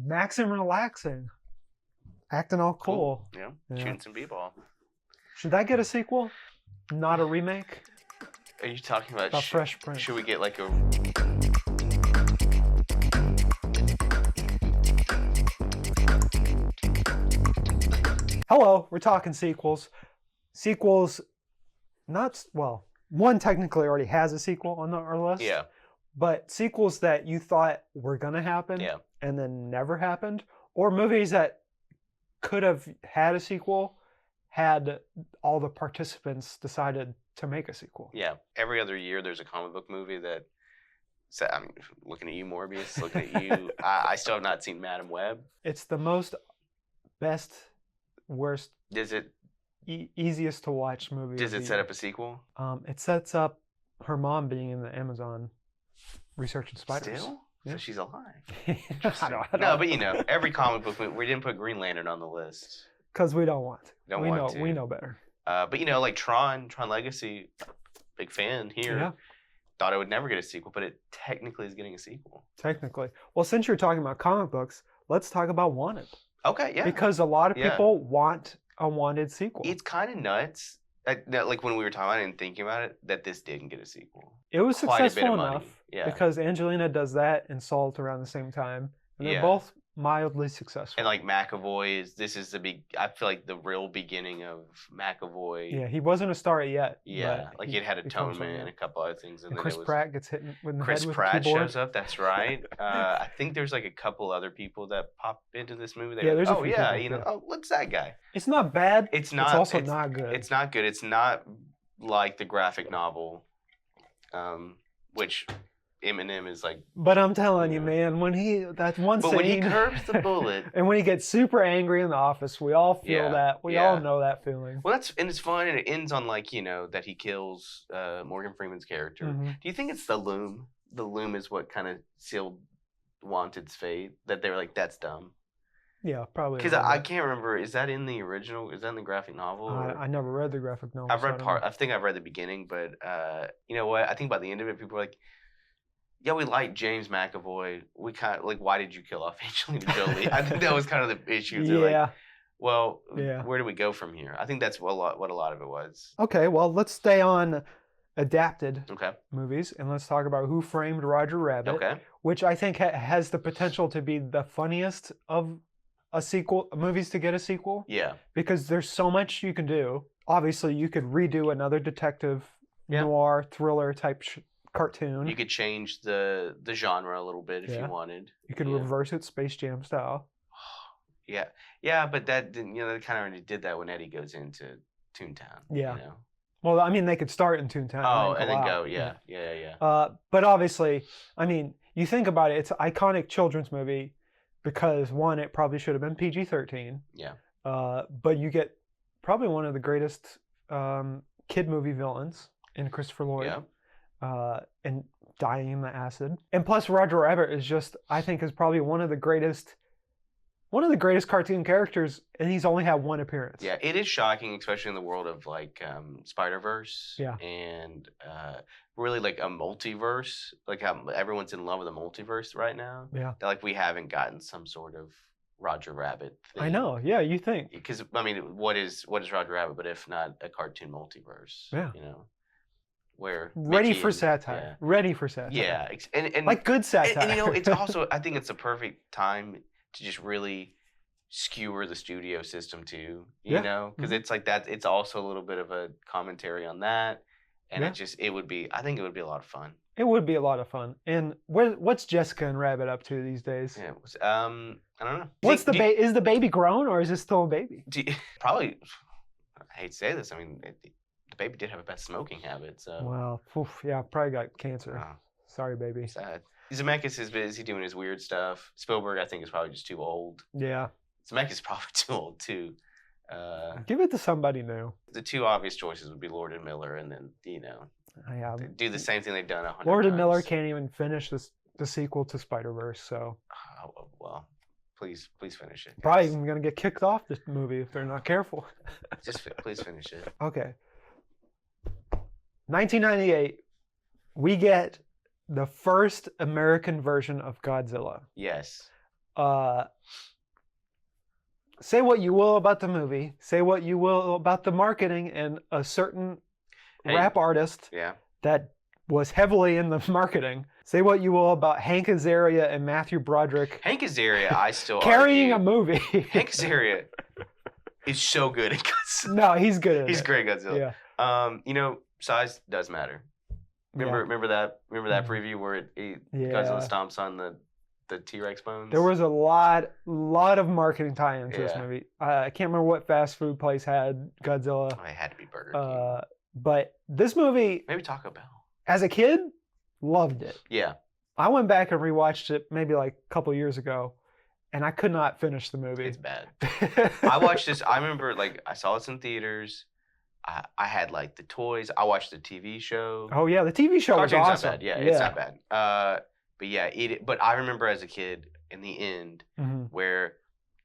maxing relaxing. Acting all cool. Yeah. Shooting some b-ball. Should that get a sequel? Not a remake? Are you talking about Fresh Prince? Should we get like a... Hello, we're talking sequels. Sequels, one technically already has a sequel on our list. Yeah. But sequels that you thought were going to happen and then never happened, or movies that could have had a sequel had all the participants decided to make a sequel. Yeah. Every other year there's a comic book movie that... I'm looking at you, Morbius, looking at you. I still have not seen Madam Web. It's the best, worst, easiest to watch movie. Does it set up a sequel? It sets up her mom being in the Amazon researching spiders. Still? Yeah. So she's alive. I don't No, know. but every comic book movie, we didn't put Green Lantern on the list. Because we don't want to. We know better. But like Tron Legacy, big fan here. Yeah. Thought it would never get a sequel, but it technically is getting a sequel. Technically. Well, since you're talking about comic books, let's talk about Wanted. Okay, yeah. Because a lot of people want a Wanted sequel. It's kind of nuts. Like when we were talking about it and thinking about it, that this didn't get a sequel. It was successful enough because Angelina does that and Salt around the same time. And they're both mildly successful. And like McAvoy I feel like the real beginning of McAvoy. Yeah, he wasn't a star yet. Yeah, like he had Atonement and a couple other things. And Chris Pratt gets hit with the Chris head with Pratt a keyboard. shows up, that's right. I think there's like a couple other people that pop into this movie. There's a few people, what's that guy? It's not bad. It's not. It's also not good. It's not good. It's not like the graphic novel, which Eminem is like. But I'm telling you, man, when he when he curves the bullet, and when he gets super angry in the office, we all feel that. We all know that feeling. Well, it's fun, and it ends on like that he kills Morgan Freeman's character. Mm-hmm. Do you think it's the loom? The loom is what kind of sealed Wanted's fate. That they were like, that's dumb. Yeah, probably. Because I can't remember. Is that in the original? Is that in the graphic novel? I never read the graphic novel. I've read part. I think I've read the beginning, but you know what? I think by the end of it, people were like, yeah, we like James McAvoy. We kind of like, why did you kill off Angelina Jolie? I think that was kind of the issue. Yeah. Where do we go from here? I think that's what a lot of it was. Okay, well, let's stay on adapted movies, and let's talk about Who Framed Roger Rabbit, which I think has the potential to be the funniest of movies to get a sequel. Yeah. Because there's so much you can do. Obviously, you could redo another detective noir thriller type cartoon. You could change the genre a little bit if you wanted. You could reverse it Space Jam style. Yeah, but that didn't. They kind of already did that when Eddie goes into Toontown. Yeah. Well, I mean, they could start in Toontown. And then go. Yeah. But obviously, I mean, you think about it. It's an iconic children's movie because one, it probably should have been PG-13. Yeah. But you get probably one of the greatest kid movie villains in Christopher Lloyd. Yeah. And dying in the acid. And plus Roger Rabbit I think is probably one of the greatest cartoon characters, and he's only had one appearance. Yeah, it is shocking, especially in the world of like Spider-Verse. Yeah. And really like a multiverse, like how everyone's in love with a multiverse right now. Yeah. That like we haven't gotten some sort of Roger Rabbit thing. I know, yeah, you think. Because I mean, what is Roger Rabbit but if not a cartoon multiverse? Yeah. Where ready for satire. Ready for satire. Yeah, and like good satire. And it's also, I think it's a perfect time to just really skewer the studio system too. You know, because it's like that. It's also a little bit of a commentary on that, and I think it would be a lot of fun. It would be a lot of fun. And what's Jessica and Rabbit up to these days? Yeah, I don't know. What's is the baby grown or is it still a baby? Probably. I hate to say this. I mean. The baby did have a bad smoking habit, so. Well, probably got cancer. Oh, sorry, baby. Sad. Zemeckis is busy doing his weird stuff. Spielberg, I think, is probably just too old. Yeah. Zemeckis is probably too old, too. Give it to somebody new. The two obvious choices would be Lord and Miller, and then, do the same thing they've done 100 times. Lord and Miller can't even finish the sequel to Spider-Verse, so. Oh, well, please finish it. Probably even going to get kicked off this movie if they're not careful. Please finish it. Okay. 1998, we get the first American version of Godzilla. Yes. say what you will about the movie, say what you will about the marketing and a certain rap artist that was heavily in the marketing. Say what you will about Hank Azaria and Matthew Broderick. Hank Azaria, I still carrying argue, a movie. Hank Azaria is so good at Godzilla. No, he's good at it. He's great at Godzilla. Yeah. You know, size does matter. Remember that preview where Godzilla stomps on the T-Rex bones? There was a lot of marketing tie-ins to this movie. I can't remember what fast food place had Godzilla. Oh, it had to be Burger King. But this movie, maybe Taco Bell. As a kid, loved it. Yeah. I went back and rewatched it maybe like a couple years ago, and I could not finish the movie. It's bad. I watched this. I remember like I saw this in theaters. I had like the toys. I watched the TV show. Oh yeah, the TV show was awesome. Not bad. Yeah, it's not bad. But yeah, But I remember as a kid in the end where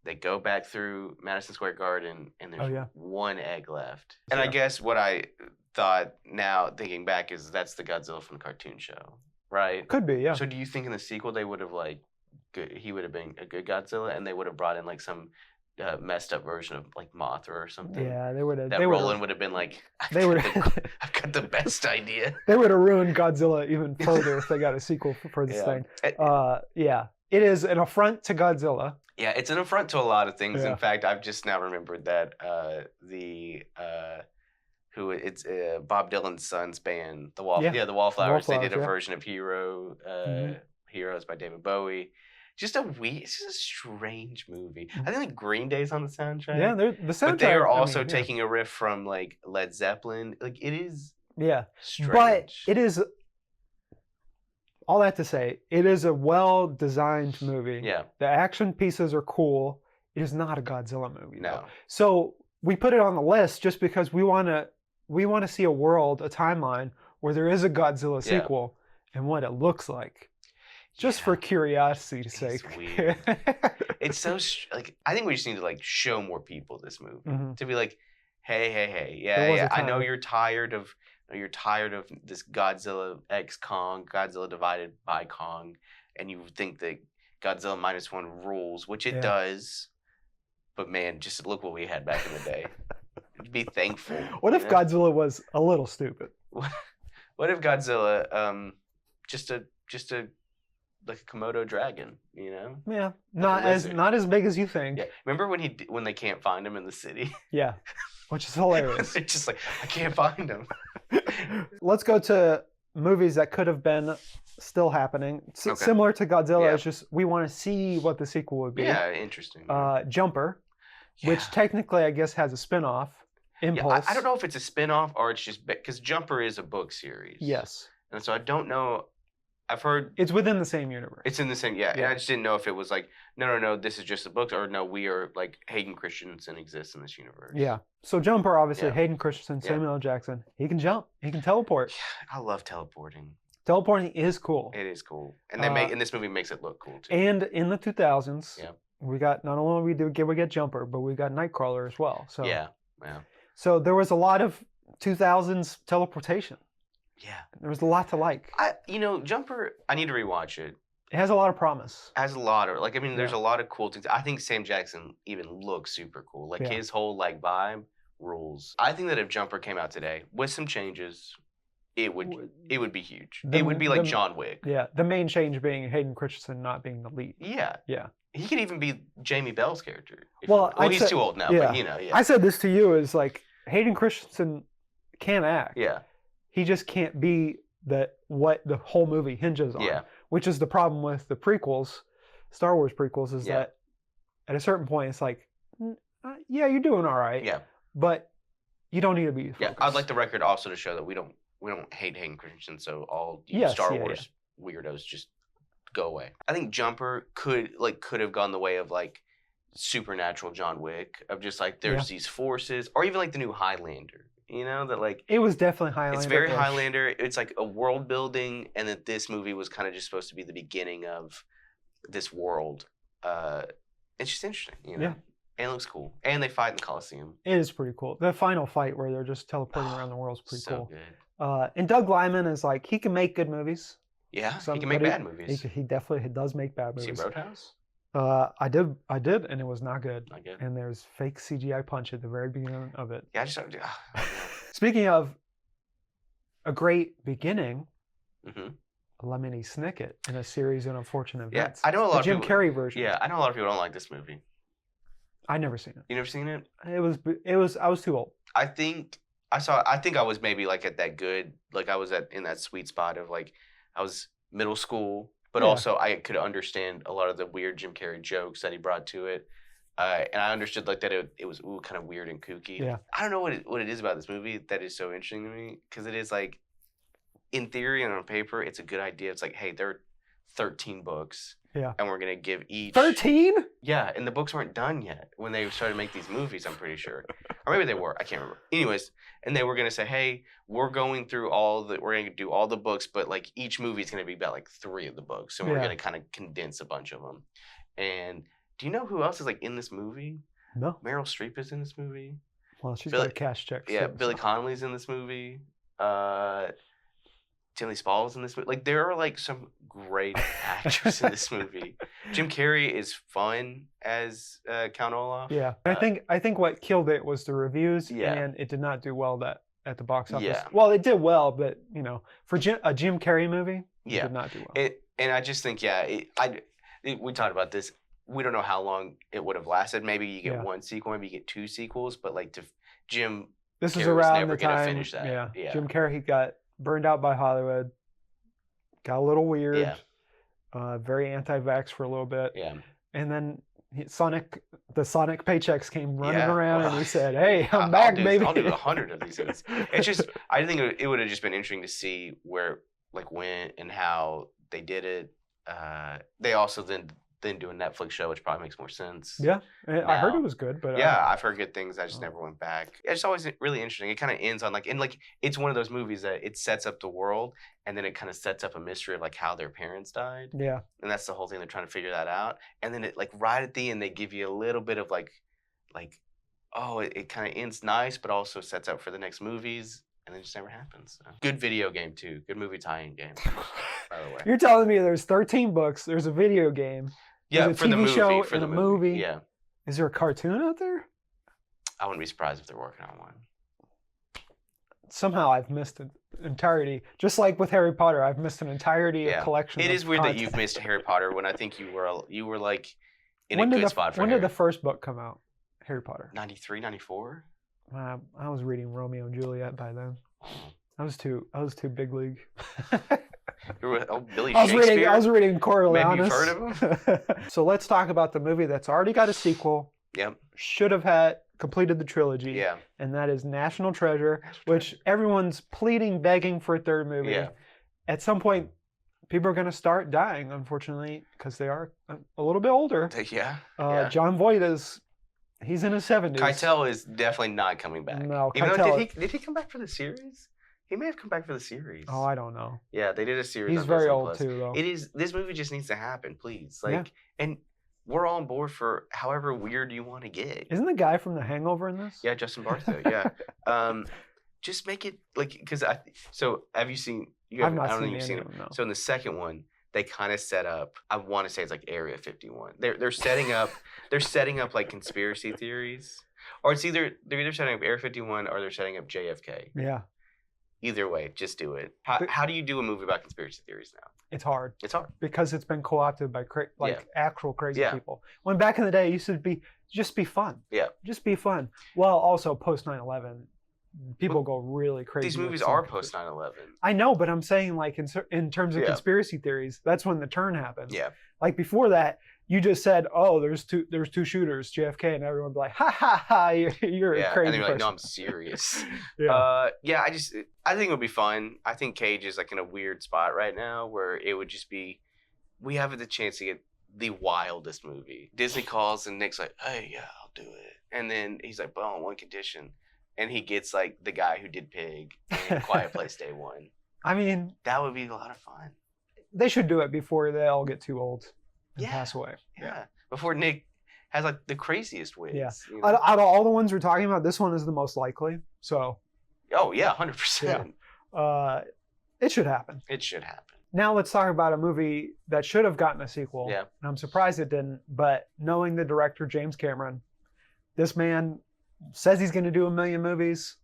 they go back through Madison Square Garden and there's one egg left. And I guess what I thought now thinking back is that's the Godzilla from the cartoon show, right? Could be, yeah. So do you think in the sequel they would have like he would have been a good Godzilla and they would have brought in like some messed up version of like Mothra or something? Yeah, they would have. That Roland would have been like, I've got the best idea. They would have ruined Godzilla even further if they got a sequel for this thing. It is an affront to Godzilla. Yeah, it's an affront to a lot of things. Yeah. In fact, I've just now remembered that it's Bob Dylan's son's band, the Wallflowers. They did a version of Heroes by David Bowie. It's just a strange movie. I think like Green Day's on the soundtrack. Yeah, the soundtrack. But they are also taking a riff from like Led Zeppelin. Like it is. Yeah, strange. But it is. All that to say, it is a well-designed movie. Yeah. The action pieces are cool. It is not a Godzilla movie. No. Though. So we put it on the list just because we want to see a timeline where there is a Godzilla sequel and what it looks like. Just for curiosity's sake. It's weird. It's so like I think we just need to like show more people this movie to be like, hey, yeah. I know you're tired of this Godzilla X Kong, Godzilla divided by Kong, and you think that Godzilla -1 rules, which it does. But man, just look what we had back in the day. Be thankful. What if Godzilla was a little stupid? What if Godzilla just a like a Komodo dragon, you know? Yeah, not as big as you think. Yeah. Remember when they can't find him in the city? Yeah, which is hilarious. It's just like I can't find him. Let's go to movies that could have been still happening. Similar to Godzilla, it's just we want to see what the sequel would be. Yeah, interesting. Jumper, which technically I guess has a spin-off. Impulse. Yeah, I don't know if it's a spin-off or it's just because Jumper is a book series. Yes. And so I don't know. I've heard it's within the same universe. It's in the same, yeah. And I just didn't know if it was like, no, this is just a book, or no, we are like Hayden Christensen exists in this universe. Yeah. So Jumper, obviously, Hayden Christensen, Samuel L. Jackson. He can jump. He can teleport. I love teleporting. Teleporting is cool. It is cool, and and this movie makes it look cool too. And in the 2000s, we got not only we get Jumper, but we got Nightcrawler as well. So yeah. So there was a lot of 2000s teleportation. Yeah. There was a lot to like. Jumper, I need to rewatch it. It has a lot of promise. It has a lot of, there's a lot of cool things. I think Sam Jackson even looks super cool. Like, his whole, vibe rules. I think that if Jumper came out today, with some changes, it would be huge. It would be like John Wick. Yeah, the main change being Hayden Christensen not being the lead. Yeah. Yeah. He could even be Jamie Bell's character. He's too old now, but, I said this to you, is Hayden Christensen can act. Yeah. He just can't be what the whole movie hinges on. Yeah. Which is the problem with the prequels, Star Wars prequels, is that at a certain point it's like, you're doing all right. Yeah. But you don't need to be focused. Yeah, I'd like the record also to show that we don't hate Hayden Christensen, so all Star Wars weirdos just go away. I think Jumper could have gone the way of supernatural John Wick, of just there's these forces, or even the new Highlander. That it was definitely Highlander. It's very Highlander. It's a world building, and that this movie was kind of just supposed to be the beginning of this world. It's just interesting, Yeah. And it looks cool. And they fight in the Coliseum. It is pretty cool. The final fight where they're just teleporting around the world is pretty cool. Good. And Doug Liman is he can make good movies. Yeah, he can make bad movies. He definitely does make bad movies. See Roadhouse? I did, and it was not good. Not good. And there's fake CGI punch at the very beginning of it. Yeah, I just don't do. Speaking of a great beginning, Mm-hmm. Lemony Snicket in a series of unfortunate events. Yeah, I know a lot of Jim people. Carrey version. Yeah, I know a lot of people don't like this movie. I never seen it. You never seen it? It was. I was too old. I think I was maybe like at that good, like I was in that sweet spot of like I was middle school, but also I could understand a lot of the weird Jim Carrey jokes that he brought to it, and I understood like that it was kind of weird and kooky. Yeah. I don't know what it is about this movie that is so interesting to me because it is like, in theory and on paper, it's a good idea. It's like, hey, there are 13 books. Yeah. And we're gonna give each 13? Yeah, and the books weren't done yet when they started to make these movies, I'm pretty sure. Or maybe they were, I can't remember. Anyways, and they were gonna say, hey, we're gonna do all the books, but like each movie is gonna be about like 3 of the books. So we're gonna kind of condense a bunch of them. And do you know who else is like in this movie? No. Meryl Streep is in this movie. Well, she's got a cash check. Yeah, Billy Connolly's in this movie. Timothy Spall's in this movie. Like, there are like some great actors in this movie. Jim Carrey is fun as Count Olaf. Yeah, I think what killed it was the reviews, Yeah. and it did not do well at the box office. Yeah. Well, it did well, but for a Jim Carrey movie, it Yeah. did not do well. And I just think, we talked about this. We don't know how long it would have lasted. Maybe you get one sequel, maybe you get 2 sequels, but like Jim. This Carrey is around was never the time. gonna finish that. Yeah. Jim Carrey got burned out by Hollywood, got a little weird, very anti-vax for a little bit, and then the Sonic paychecks came running around, and he said, "Hey, I'm back, baby. I'll do 100 of these things." It's just, I think it would have just been interesting to see where, like, when and how they did it. They also then do a Netflix show, which probably makes more sense. Yeah, I heard it was good, but I've heard good things. I just never went back. It's always really interesting. It kind of ends on it's one of those movies that it sets up the world, and then it kind of sets up a mystery of like how their parents died. Yeah, and that's the whole thing. They're trying to figure that out, and then it like right at the end they give you a little bit of like, oh, it kind of ends nice, but also sets up for the next movies. And it just never happens. So. Good video game too. Good movie tie-in game. By the way, you're telling me there's 13 books. There's a video game. Yeah, there's for a TV the movie. show For and the a movie. Yeah. Is there a cartoon out there? I wouldn't be surprised if they're working on one. Somehow I've missed an entirety. Just like with Harry Potter, I've missed an entirety of collection. It is weird content. that you've missed Harry Potter when I think you were like in a good spot for When Harry. did the first book come out? Harry Potter. 93, 94? I was reading Romeo and Juliet by then. I was too big league. Billy Shakespeare? I was reading Coriolanus. Maybe you've heard of him? So let's talk about the movie that's already got a sequel. Yep. Should have completed the trilogy. Yeah. And that is National Treasure, which everyone's pleading, begging for a third movie. Yeah. At some point, people are going to start dying, unfortunately, because they are a little bit older. Yeah. John Voight he's in his 70s. Keitel is definitely not coming back. No, Even though, did he come back for the series? He may have come back for the series. Oh, I don't know. Yeah, they did a series. He's on very Disney old Plus. too, though. This movie just needs to happen, please. And we're all on board for however weird you want to get. Isn't the guy from The Hangover in this? Yeah, Justin Bartha. Yeah. Just make it because so have you seen? I've not I don't seen think you've seen it. No. So in the second one, they kind of set up. I want to say it's like Area 51. They're setting up. They're setting up like conspiracy theories, or they're either setting up Area 51 or they're setting up JFK. Yeah. Either way, just do it. How do you do a movie about conspiracy theories now? It's hard. It's hard. Because it's been co-opted by actual crazy people. When back in the day, it used to just be fun. Yeah. Just be fun. Well, also post 9/11, people go really crazy. These movies are post 9/11. I know, but I'm saying like in terms of conspiracy theories, that's when the turn happens. Yeah. Like before that, you just said, "Oh, there's two shooters, JFK," and everyone would be like, "Ha ha ha, you're a crazy and they're like, person." "No, I'm serious." I I think it would be fun. I think Cage is like in a weird spot right now where it would just be, we have the chance to get the wildest movie. Disney calls and Nick's like, "Hey, yeah, I'll do it," and then he's like, "But on one condition," and he gets like the guy who did Pig and Quiet Place Day One. I mean, that would be a lot of fun. They should do it before they all get too old and pass away. Yeah, before Nick has like the craziest wigs. Yeah, you know? out of all the ones we're talking about, this one is the most likely. So. Oh yeah, 100%. It should happen. It should happen. Now let's talk about a movie that should have gotten a sequel. Yeah. And I'm surprised it didn't, but knowing the director, James Cameron, this man says he's going to do 1 million movies.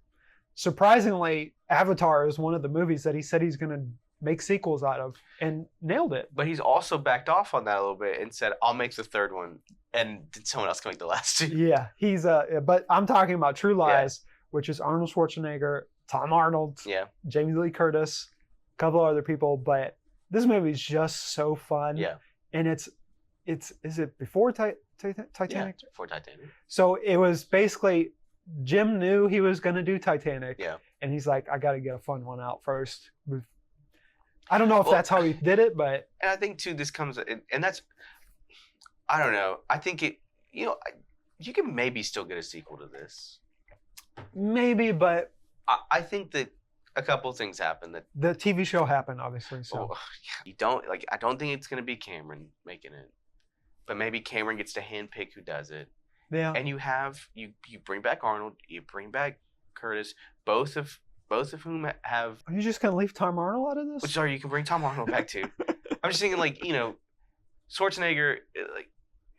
Surprisingly, Avatar is one of the movies that he said he's going to make sequels out of, and nailed it. But he's also backed off on that a little bit and said, I'll make the third one, and someone else can make the last two. Yeah, but I'm talking about True Lies, which is Arnold Schwarzenegger, Tom Arnold, Jamie Lee Curtis, a couple other people, but this movie is just so fun. Yeah. And is it before Titanic? Yeah, before Titanic. So it was basically, Jim knew he was going to do Titanic. Yeah. And he's like, I got to get a fun one out first. I don't know if that's how he did it, but. And I think, too, this comes, and that's, I don't know. I think you can maybe still get a sequel to this. Maybe, but. I think that a couple of things happened. That the TV show happened, obviously. So. I don't think it's going to be Cameron making it. But maybe Cameron gets to handpick who does it. Yeah. And you bring back Arnold, you bring back Curtis, both of whom have. Are you just gonna leave Tom Arnold out of this? Sorry, you can bring Tom Arnold back too. I'm just thinking, Schwarzenegger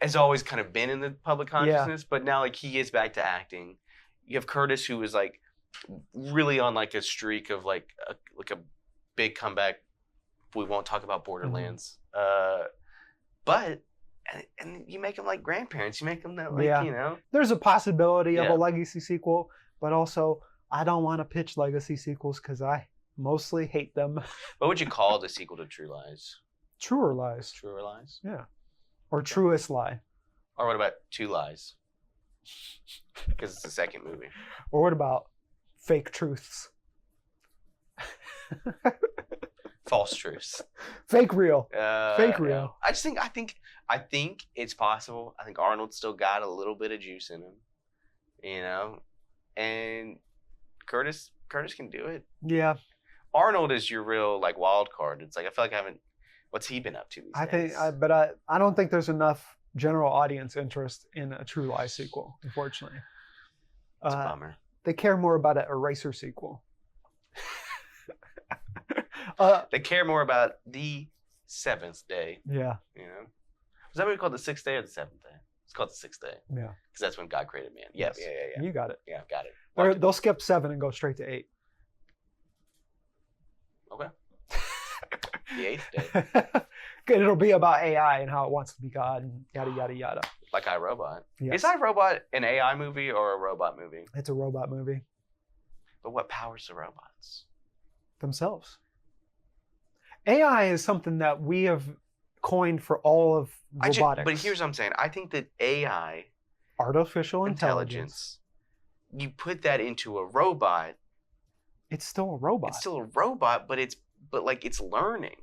has always kind of been in the public consciousness, but now he is back to acting. You have Curtis, who is really on a streak of a big comeback. We won't talk about Borderlands, but. And you make them like grandparents. You make them There's a possibility of a legacy sequel, but also I don't want to pitch legacy sequels because I mostly hate them. What would you call the sequel to True Lies? Truer Lies. Truer Lies? Yeah. Or Truest Lie. Or what about Two Lies? Because it's the second movie. Or what about Fake Truths? False truths. Fake real. Fake real. I think it's possible. I think Arnold's still got a little bit of juice in him, and Curtis can do it. Yeah. Arnold is your real wild card. It's I feel like I haven't. What's he been up to these days? I don't think there's enough general audience interest in a True Lies sequel, unfortunately. It's a bummer. They care more about an Eraser sequel. They care more about the seventh day. Yeah. Was that movie called The Sixth Day or The Seventh Day? It's called The Sixth Day. Yeah. Because that's when God created man. Yeah, yes. Yeah. You got it. Yeah, got it. They'll skip 7 and go straight to 8. Okay. The 8th day. It'll be about AI and how it wants to be God and yada, yada, yada. Like iRobot. Yes. Is iRobot an AI movie or a robot movie? It's a robot movie. But what powers the robots? Themselves. AI is something that we have coined for all of robotics. But here's what I'm saying. I think that AI, artificial intelligence, you put that into a robot. It's still a robot. It's still a robot, but it's learning.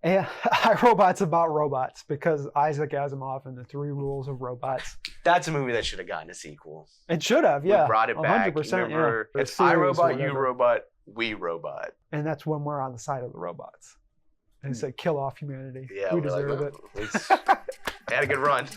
Yeah, iRobot's about robots because Isaac Asimov and the 3 Rules of Robots. That's a movie that should have gotten a sequel. It should have, yeah. We brought it back. 100%. Remember, Yeah. It's iRobot, you robot, we robot. And that's when we're on the side of the robots. And say, kill off humanity. Yeah, we deserve it. Had a good run.